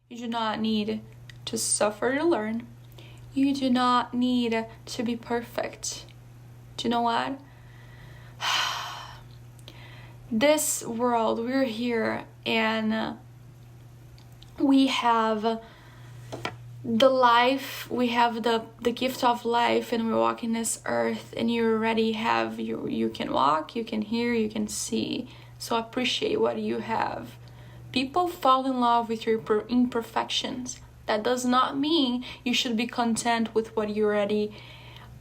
You do not need to suffer to learn. You do not need to be perfect. Do you know what? This world, we're here and we have the life, we have the gift of life, and we're walking this earth, and you already have, you can walk, you can hear, you can see. So appreciate what you have. People fall in love with your imperfections. That does not mean you should be content with what you already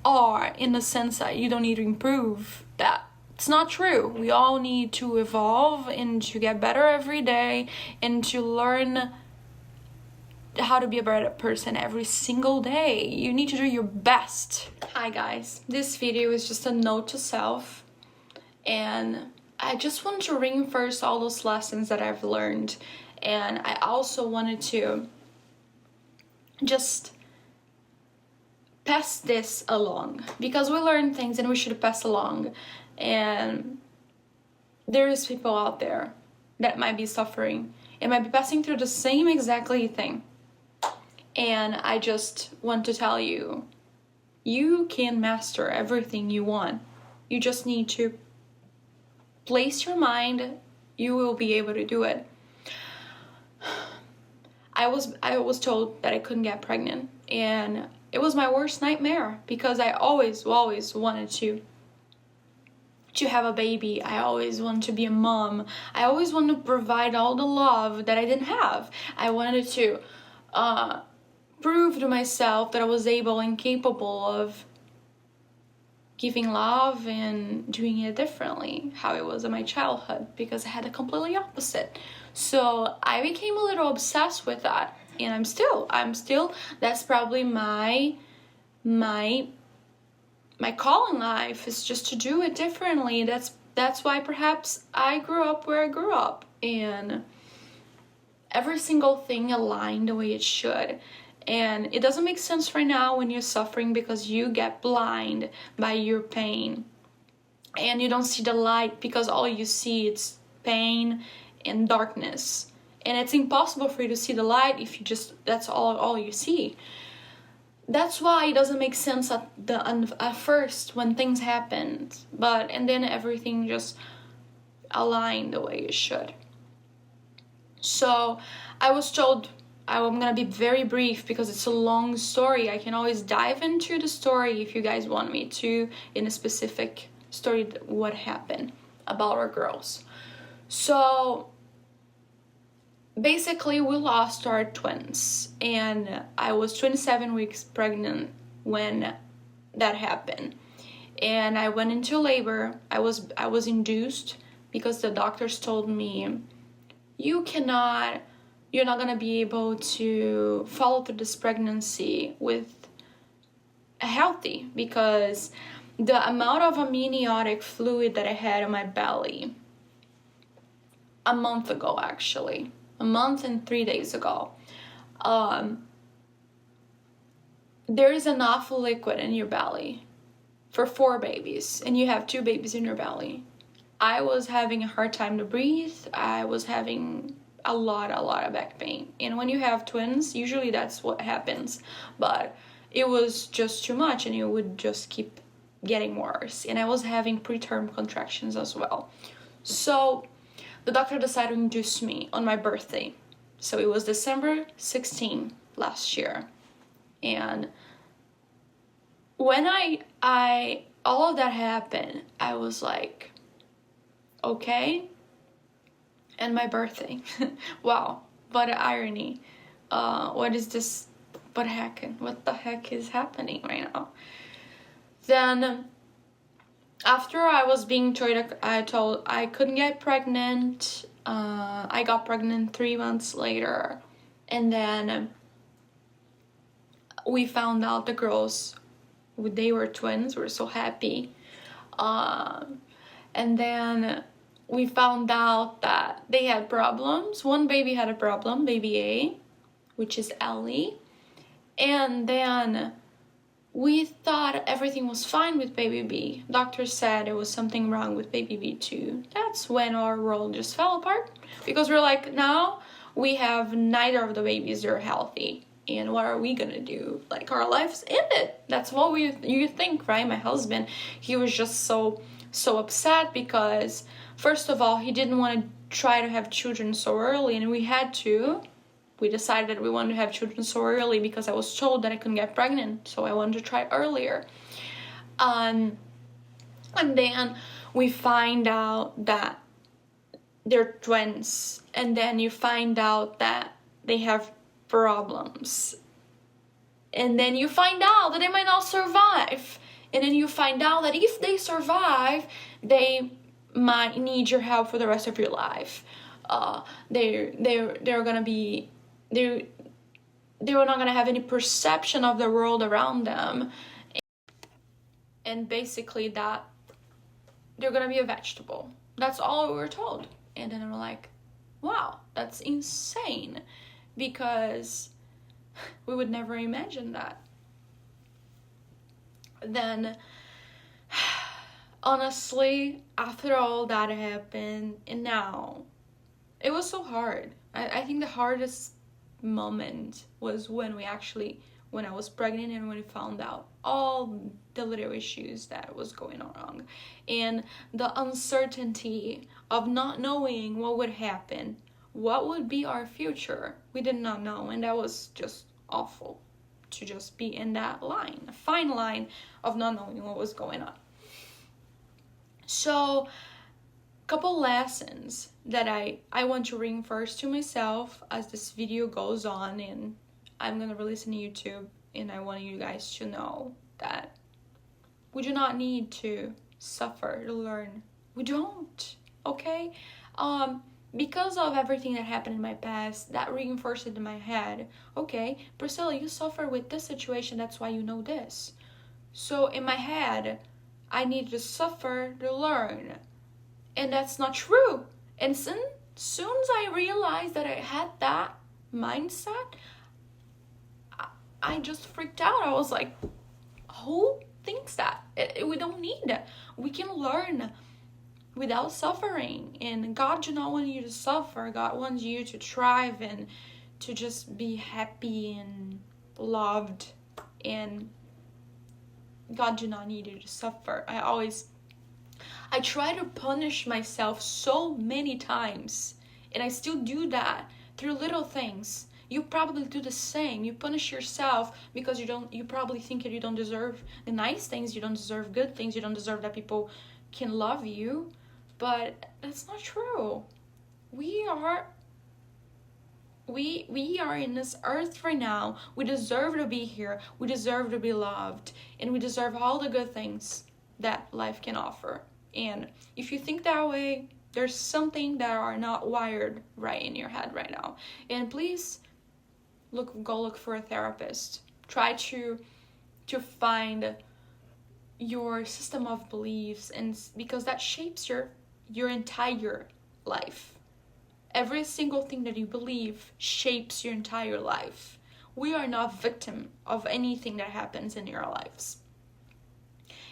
are, in the sense that you don't need to improve. That it's not true. We all need to evolve and to get better every day and to learn how to be a better person every single day. You need to do your best. Hi guys, this video is just a note to self, and I just want to reinforce all those lessons that I've learned, and I also wanted to just pass this along, because we learn things and we should pass along, and there is people out there that might be suffering and might be passing through the same exactly thing. And I just want to tell you, you can master everything you want. You just need to place your mind, you will be able to do it. I was told that I couldn't get pregnant, and it was my worst nightmare, because I always wanted to have a baby. I always wanted to be a mom. I always wanted to provide all the love that I didn't have. I wanted to prove to myself that I was able and capable of giving love and doing it differently, how it was in my childhood, because I had a completely opposite. So I became a little obsessed with that, and I'm still that's probably my call in life, is just to do it differently. That's why perhaps I grew up where I grew up, and every single thing aligned the way it should. And it doesn't make sense right now when you're suffering, because you get blind by your pain and you don't see the light, because all you see is pain and darkness, and it's impossible for you to see the light if you just, that's all you see. That's why it doesn't make sense at first when things happen, and then everything just aligned the way it should. So I was told, I'm gonna be very brief because it's a long story. I can always dive into the story if you guys want me to, in a specific story, what happened about our girls. So basically, we lost our twins, and I was 27 weeks pregnant when that happened, and I went into labor. I was induced, because the doctors told me, you're not gonna be able to follow through this pregnancy with a healthy, because the amount of amniotic fluid that I had in my belly a month ago, actually, a month and 3 days ago, there is enough liquid in your belly for 4 babies, and you have 2 babies in your belly. I was having a hard time to breathe. I was having a lot of back pain, and when you have twins, usually that's what happens, but it was just too much, and it would just keep getting worse, and I was having preterm contractions as well. So the doctor decided to induce me on my birthday. So it was December 16 last year, and when I all of that happened, I was like, okay. And my birthday. Wow, what an irony. What is this? What the heck is happening right now? Then after I was being told I couldn't get pregnant, I got pregnant 3 months later, and then we found out the girls, they were twins. We were so happy. And then we found out that they had problems. One baby had a problem, baby A, which is Ellie. And then we thought everything was fine with baby B. Doctors said it was something wrong with baby B too. That's when our world just fell apart, because we're like, now we have neither of the babies are healthy. And what are we gonna do? Like, our lives ended. That's what you think, right? My husband, he was just so upset because, first of all, he didn't want to try to have children so early, and we had to. We decided that we wanted to have children so early because I was told that I couldn't get pregnant, so I wanted to try earlier. And then we find out that they're twins, and then you find out that they have problems, and then you find out that they might not survive, and then you find out that if they survive, they might need your help for the rest of your life. They're gonna be they're not gonna have any perception of the world around them, and basically that they're gonna be a vegetable. That's all we were told. And then we're like, wow, that's insane, because we would never imagine that. Then, honestly, after all that happened, and now, it was so hard. I think the hardest moment was when I was pregnant and when we found out all the little issues that was going on wrong, and the uncertainty of not knowing what would happen, what would be our future. We did not know, and that was just awful to just be in that line, a fine line of not knowing what was going on. So, couple lessons that I want to reinforce to myself as this video goes on, and I'm gonna release on YouTube, and I want you guys to know that we do not need to suffer to learn. We don't, okay? Because of everything that happened in my past, that reinforced it in my head. Okay, Priscilla, you suffer with this situation, that's why you know this. So in my head, I need to suffer to learn. And that's not true. And soon as I realized that I had that mindset, I just freaked out. I was like, who thinks that? We don't need that. We can learn without suffering. And God do not want you to suffer. God wants you to thrive and to just be happy and loved. And God do not need you to suffer. I try to punish myself so many times, and I still do that through little things. You probably do the same. You punish yourself because you probably think that you don't deserve the nice things, you don't deserve good things, you don't deserve that people can love you. But that's not true. We are in this earth right now. We deserve to be here. We deserve to be loved, and we deserve all the good things that life can offer. And if you think that way, there's something that are not wired right in your head right now. And please go look for a therapist. Try to find your system of beliefs, and because that shapes your entire life. Every single thing that you believe shapes your entire life. We are not victim of anything that happens in your lives.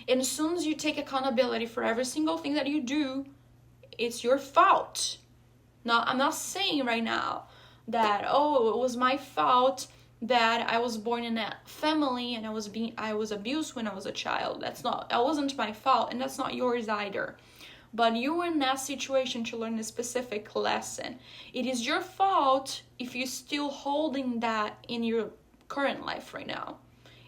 And as soon as you take accountability for every single thing that you do, it's your fault. Now, I'm not saying right now that, it was my fault that I was born in that family and I was abused when I was a child. That wasn't my fault, and that's not yours either. But you were in that situation to learn a specific lesson. It is your fault if you're still holding that in your current life right now.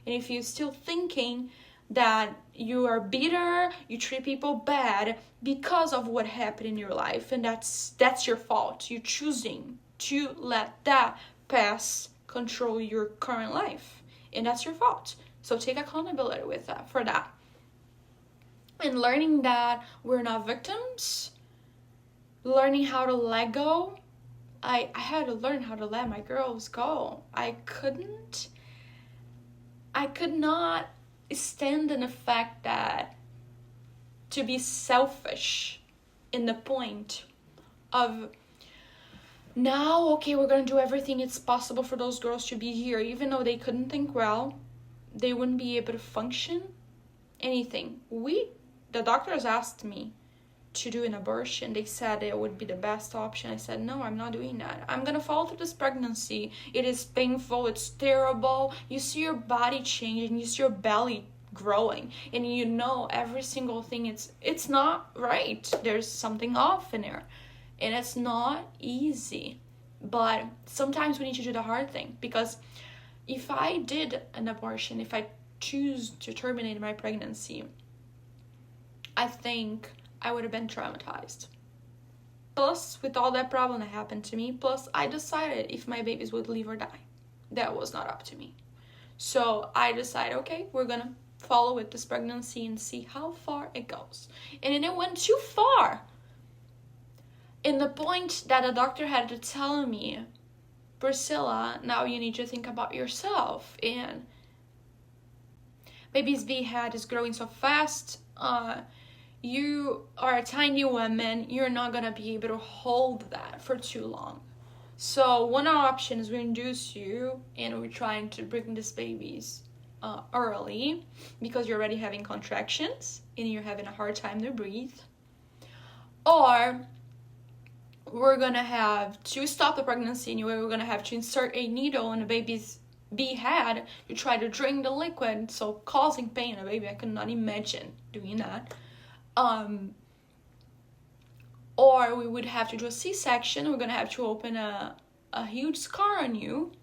And if you're still thinking that you are bitter, you treat people bad because of what happened in your life, and that's your fault. You're choosing to let that past control your current life, and that's your fault. So take accountability for that. And learning that we're not victims, learning how to let go. I had to learn how to let my girls go. I could not stand in the fact that to be selfish in the point of now, okay, we're gonna do everything it's possible for those girls to be here, even though they couldn't think well, they wouldn't be able to function, anything. The doctors asked me to do an abortion. They said it would be the best option. I said, no, I'm not doing that. I'm gonna follow through this pregnancy. It is painful, it's terrible. You see your body changing, you see your belly growing, and you know every single thing, it's not right. There's something off in there, and it's not easy. But sometimes we need to do the hard thing, because if I did an abortion, if I choose to terminate my pregnancy, I think I would have been traumatized. Plus, with all that problem that happened to me, plus I decided if my babies would live or die. That was not up to me. So I decided, okay, we're gonna follow with this pregnancy and see how far it goes. And then it went too far. In the point that the doctor had to tell me, Priscilla, now you need to think about yourself. And baby's BHAD is growing so fast. You are a tiny woman. You're not gonna be able to hold that for too long. So one option is we induce you, and we're trying to bring these babies early, because you're already having contractions and you're having a hard time to breathe. Or we're gonna have to stop the pregnancy anyway. We're gonna have to insert a needle in the baby's BHAD to try to drain the liquid, so causing pain in a baby. I could not imagine doing that. Or we would have to do a C-section. We're gonna have to open a huge scar on you,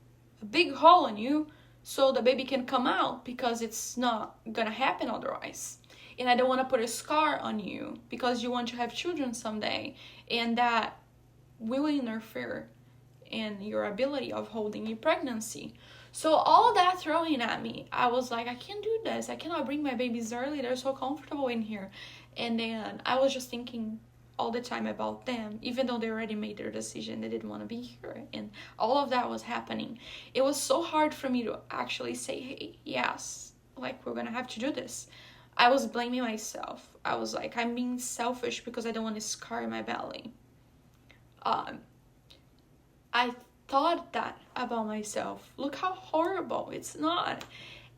a big hole in you, so the baby can come out, because it's not gonna happen otherwise. And I don't want to put a scar on you because you want to have children someday, and that will interfere in your ability of holding your pregnancy. So all that throwing at me, I was like, I can't do this. I cannot bring my babies early. They're so comfortable in here. And then I was just thinking all the time about them, even though they already made their decision, they didn't want to be here, and all of that was happening. It was so hard for me to actually say, hey, yes, like, we're gonna have to do this. I was blaming myself. I was like, I'm being selfish because I don't want to scar my belly. I thought that about myself. Look how horrible. It's not.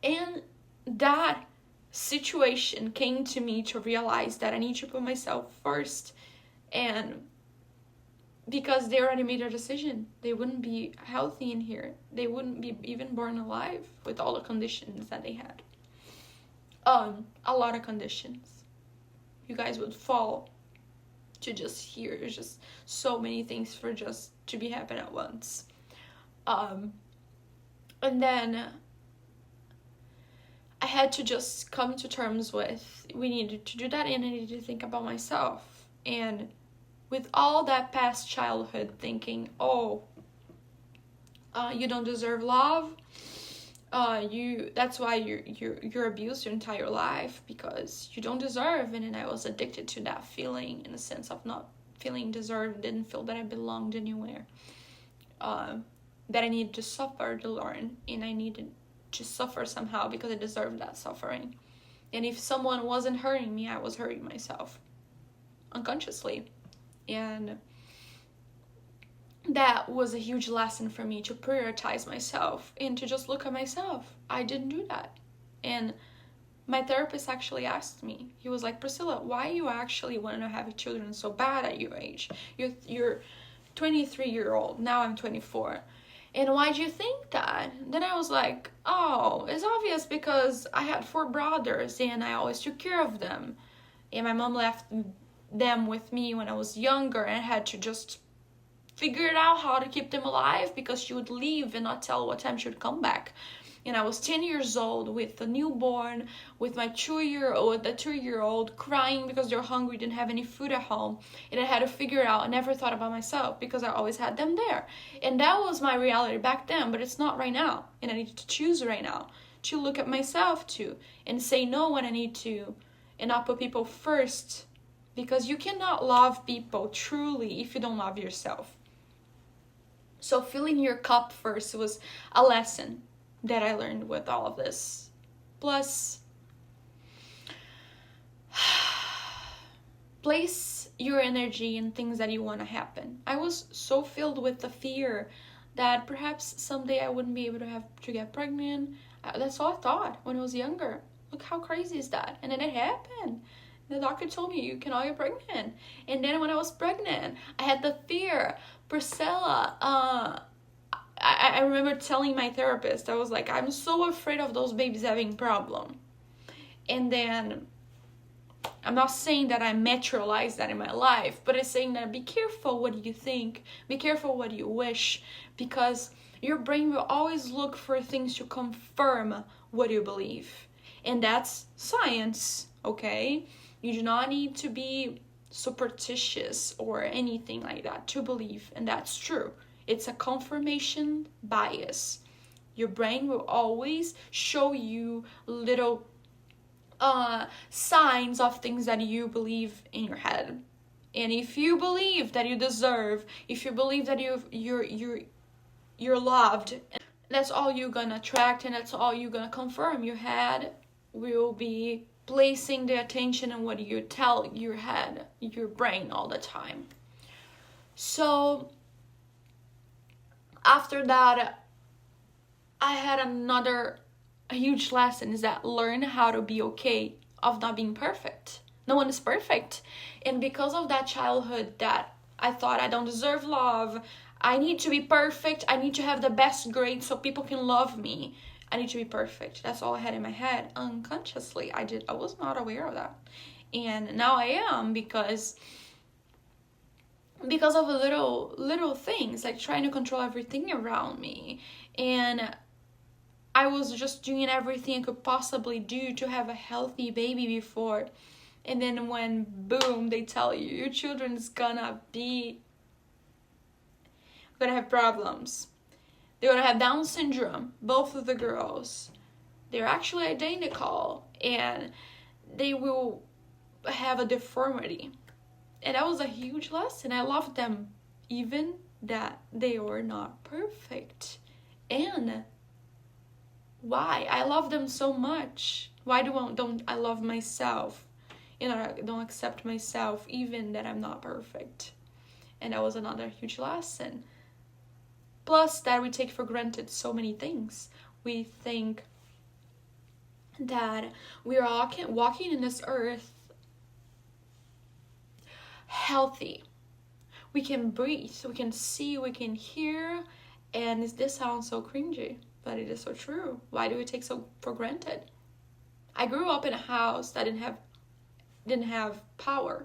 And that situation came to me to realize that I need to put myself first. And because they already made their decision, they wouldn't be healthy in here. They wouldn't be even born alive with all the conditions that they had. A lot of conditions. You guys would fall to just hear. There's just so many things for just to be happening at once. And then I had to just come to terms with, we needed to do that, and I needed to think about myself. And with all that past childhood thinking, you don't deserve love, that's why you're abused your entire life, because you don't deserve. And then I was addicted to that feeling, in the sense of not feeling deserved, didn't feel that I belonged anywhere, that I needed to suffer to learn, and I needed to suffer somehow because I deserved that suffering. And if someone wasn't hurting me, I was hurting myself unconsciously. And that was a huge lesson for me, to prioritize myself and to just look at myself. I didn't do that. And my therapist actually asked me, he was like, Priscilla, why you actually want to have children so bad at your age? You're 23-year-old, now I'm 24. And why do you think that? Then I was like, it's obvious, because I had 4 brothers and I always took care of them. And my mom left them with me when I was younger, and I had to just figure it out how to keep them alive, because she would leave and not tell what time she would come back. And I was 10 years old with a newborn, with my 2-year-old crying because they're hungry, didn't have any food at home. And I had to figure it out. I never thought about myself because I always had them there. And that was my reality back then, but it's not right now. And I need to choose right now to look at myself too, and say no when I need to, and not put people first, because you cannot love people truly if you don't love yourself. So filling your cup first was a lesson that I learned with all of this. Plus, place your energy in things that you want to happen. I was so filled with the fear that perhaps someday I wouldn't be able to get pregnant. That's all I thought when I was younger. Look how crazy is that? And then it happened. The doctor told me you cannot get pregnant. And then when I was pregnant, I had the fear. Priscilla, I remember telling my therapist, I was like, I'm so afraid of those babies having problem. And then, I'm not saying that I materialize that in my life, but I'm saying that be careful what you think, be careful what you wish, because your brain will always look for things to confirm what you believe. And that's science, okay? You do not need to be superstitious or anything like that to believe, and that's true. It's a confirmation bias. Your brain will always show you little signs of things that you believe in your head. And if you believe that you deserve, if you believe that you're loved, that's all you're gonna attract, and that's all you're gonna confirm. Your head will be placing the attention on what you tell your head, your brain, all the time. So after that, I had a huge lesson, is that learn how to be okay of not being perfect. No one is perfect. And because of that childhood that I thought I don't deserve love, I need to be perfect, I need to have the best grade so people can love me, I need to be perfect. That's all I had in my head unconsciously. I was not aware of that. And now I am, because of little things, like trying to control everything around me. And I was just doing everything I could possibly do to have a healthy baby before. And then when, boom, they tell you, your children's gonna have problems. They're gonna have Down syndrome, both of the girls. They're actually identical, and they will have a deformity. And that was a huge lesson. I loved them, even that they were not perfect. And why? I love them so much. Why don't I love myself? I don't accept myself, even that I'm not perfect. And that was another huge lesson. Plus that we take for granted so many things. We think that we are walking in this earth healthy. We can breathe, we can see, we can hear, and this sounds so cringy, but it is so true. Why do we take so for granted? I grew up in a house that didn't have power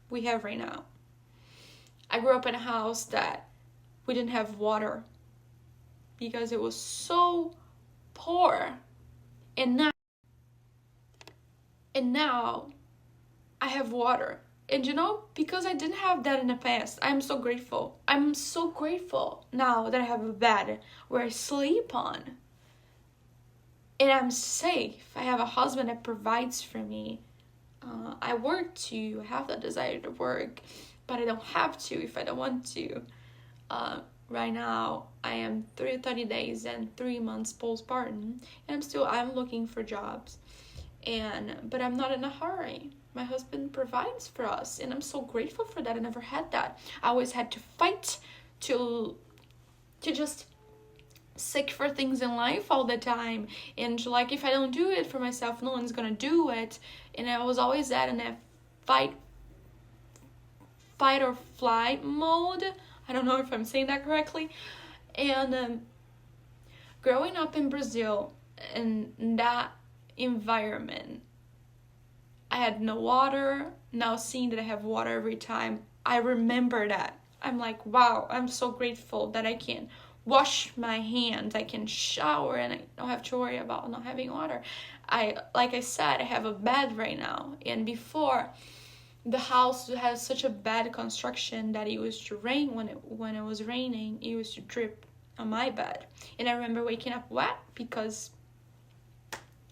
we have right now. I grew up in a house that we didn't have water because it was so poor. And now I have water. And because I didn't have that in the past, I'm so grateful. I'm so grateful now that I have a bed where I sleep on. And I'm safe. I have a husband that provides for me. I work too. I have the desire to work, but I don't have to if I don't want to. Right now, I am 30 days and 3 months postpartum, and I'm looking for jobs. But I'm not in a hurry. My husband provides for us, and I'm so grateful for that. I never had that. I always had to fight to just seek for things in life all the time, and like, if I don't do it for myself, no one's gonna do it. And I was always in a fight or flight mode. I don't know if I'm saying that correctly. And growing up in Brazil, in that environment, I had no water. Now seeing that I have water every time, I remember that. I'm like, wow, I'm so grateful that I can wash my hands, I can shower, and I don't have to worry about not having water. Like I said, I have a bed right now. And before, the house has such a bad construction that it used to rain. When it was raining, it used to drip on my bed. And I remember waking up wet,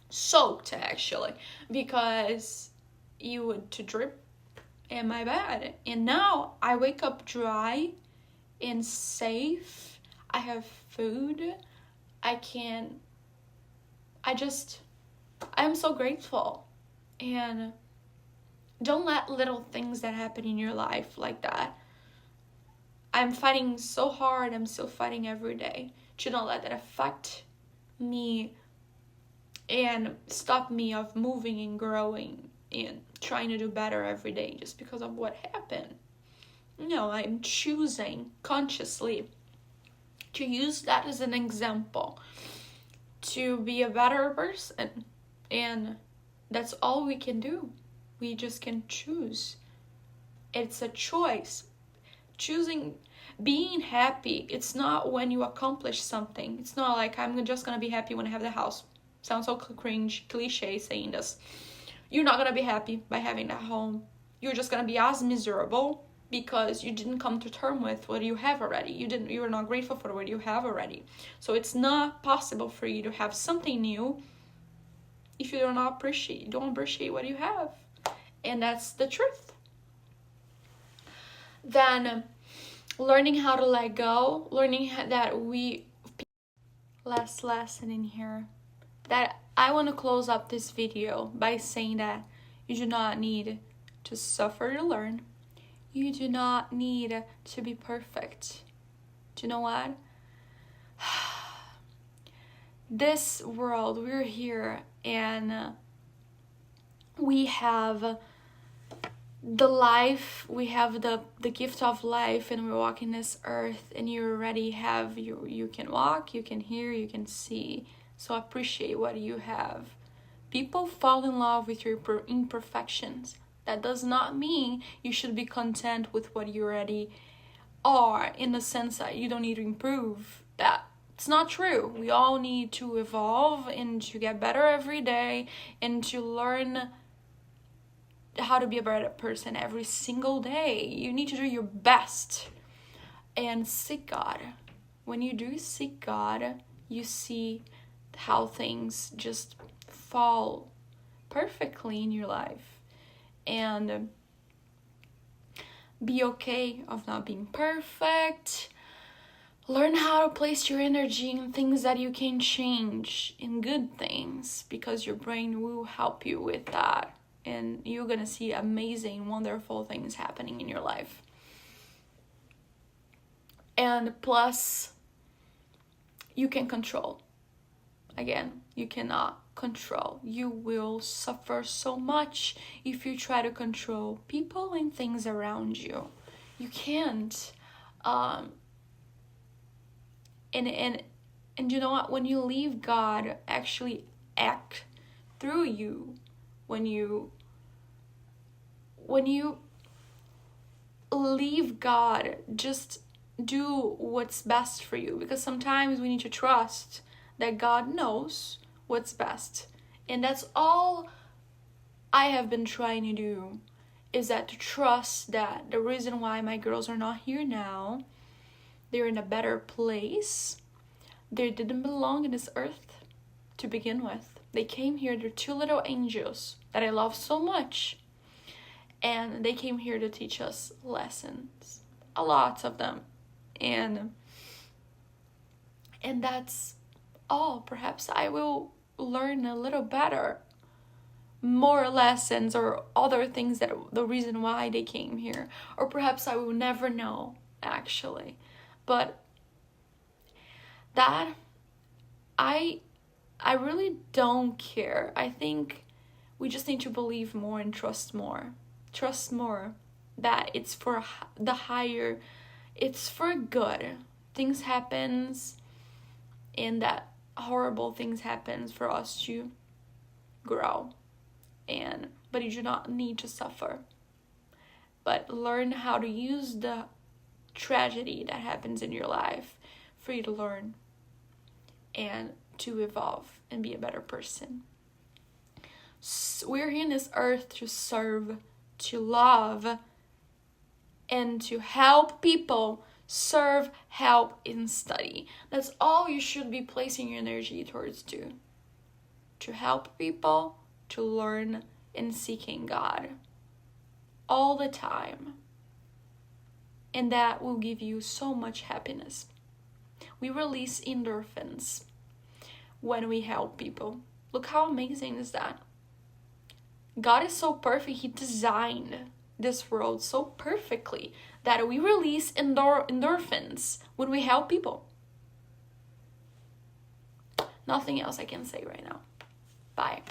soaked actually, because you would to drip in my bed. And now I wake up dry and safe. I have food. I'm so grateful. And don't let little things that happen in your life like that. I'm fighting so hard. I'm still fighting every day to not let that affect me and stop me of moving and growing and trying to do better every day just because of what happened. No, I'm choosing consciously to use that as an example to be a better person. And that's all we can do. We just can choose. It's a choice. Choosing being happy, it's not when you accomplish something. It's not like I'm just gonna be happy when I have the house. Sounds so cringe, cliche saying this. You're not gonna be happy by having that home. You're just gonna be as miserable because you didn't come to terms with what you have already. You were not grateful for what you have already. So it's not possible for you to have something new if you don't appreciate what you have. And that's the truth. Then learning how to let go, learning that last lesson in here, that I want to close up this video by saying that you do not need to suffer to learn. You do not need to be perfect. Do you know what? This world, we're here and we have the life, we have the gift of life, and we're walking this earth, and you already have, you can walk, you can hear, you can see. So appreciate what you have. People fall in love with your imperfections. That does not mean you should be content with what you already are, in the sense that you don't need to improve. That's not true. We all need to evolve and to get better every day and to learn how to be a better person every single day. You need to do your best and seek God. When you do seek God, you see how things just fall perfectly in your life. And be okay of not being perfect. Learn how to place your energy in things that you can change, in good things, because your brain will help you with that. And you're gonna see amazing, wonderful things happening in your life. And plus, you can control. Again, you cannot control. You will suffer so much if you try to control people and things around you. You can't. And you know what? When you leave God actually act through you, when you leave God, just do what's best for you, because sometimes we need to trust that God knows what's best. And that's all I have been trying to do, is that to trust that the reason why my girls are not here now, they're in a better place. They didn't belong in this earth to begin with. They came here, they're two little angels that I love so much. And they came here to teach us lessons. A lot of them. And that's all. Perhaps I will learn a little better. More lessons or other things that the reason why they came here. Or perhaps I will never know, actually. But that, I really don't care. I think we just need to believe more and trust more. Trust more that it's for the higher, it's for good. Things happens, and that horrible things happens for us to grow. But you do not need to suffer. But learn how to use the tragedy that happens in your life for you to learn and to evolve and be a better person. So we're here on this earth to serve, to love, and to help people. Serve, help, and study. That's all you should be placing your energy towards to help people, to learn, and seeking God all the time. And that will give you so much happiness. We release endorphins when we help people. Look how amazing is that? God is so perfect. He designed this world so perfectly that we release endorphins when we help people. Nothing else I can say right now. Bye.